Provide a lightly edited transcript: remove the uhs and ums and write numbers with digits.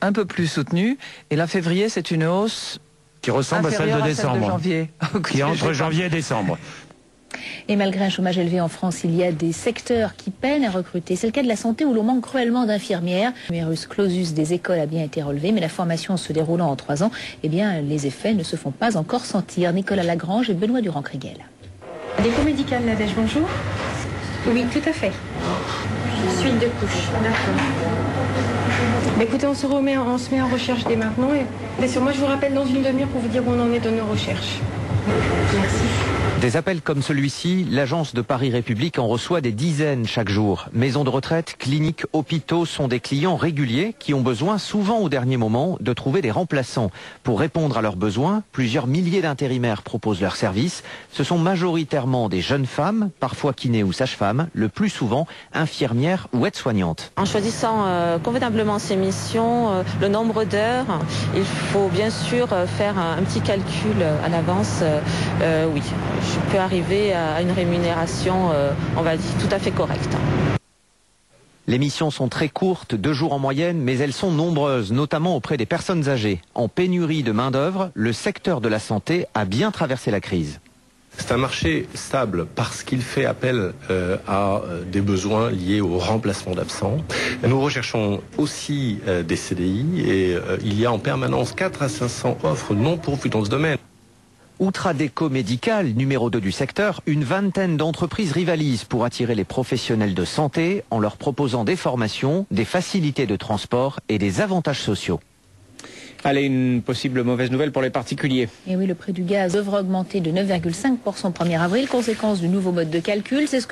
un peu plus soutenue. Et là, février, c'est une hausse qui ressemble à celle de décembre. Janvier. Qui est entre janvier et décembre. Et malgré un chômage élevé en France, il y a des secteurs qui peinent à recruter. C'est le cas de la santé où l'on manque cruellement d'infirmières. Le numerus clausus des écoles a bien été relevé, mais la formation se déroulant en 3 ans, eh bien, les effets ne se font pas encore sentir. Nicolas Lagrange et Benoît Durand-Krigel. Dépôt médical, Nadège, bonjour. Oui, tout à fait. Suite de couches, d'accord. Bah, écoutez, on se met en recherche dès maintenant. Et bien sûr, moi, je vous rappelle dans une demi-heure pour vous dire où on en est de nos recherches. Merci. Des appels comme celui-ci, l'agence de Paris République en reçoit des dizaines chaque jour. Maisons de retraite, cliniques, hôpitaux sont des clients réguliers qui ont besoin, souvent au dernier moment, de trouver des remplaçants. Pour répondre à leurs besoins, plusieurs milliers d'intérimaires proposent leurs services. Ce sont majoritairement des jeunes femmes, parfois kinés ou sages-femmes, le plus souvent infirmières ou aides-soignantes. En choisissant convenablement ses missions, le nombre d'heures, il faut bien sûr faire un petit calcul à l'avance. Oui, je peux arriver à une rémunération, on va dire, tout à fait correcte. Les missions sont très courtes, 2 jours en moyenne, mais elles sont nombreuses, notamment auprès des personnes âgées. En pénurie de main-d'œuvre, le secteur de la santé a bien traversé la crise. C'est un marché stable parce qu'il fait appel à des besoins liés au remplacement d'absents. Nous recherchons aussi des CDI et il y a en permanence 400 à 500 offres non pourvues dans ce domaine. Outradeco Médical, numéro 2 du secteur, une vingtaine d'entreprises rivalisent pour attirer les professionnels de santé en leur proposant des formations, des facilités de transport et des avantages sociaux. Allez, une possible mauvaise nouvelle pour les particuliers. Et oui, le prix du gaz devrait augmenter de 9,5% au 1er avril, conséquence du nouveau mode de calcul. C'est ce que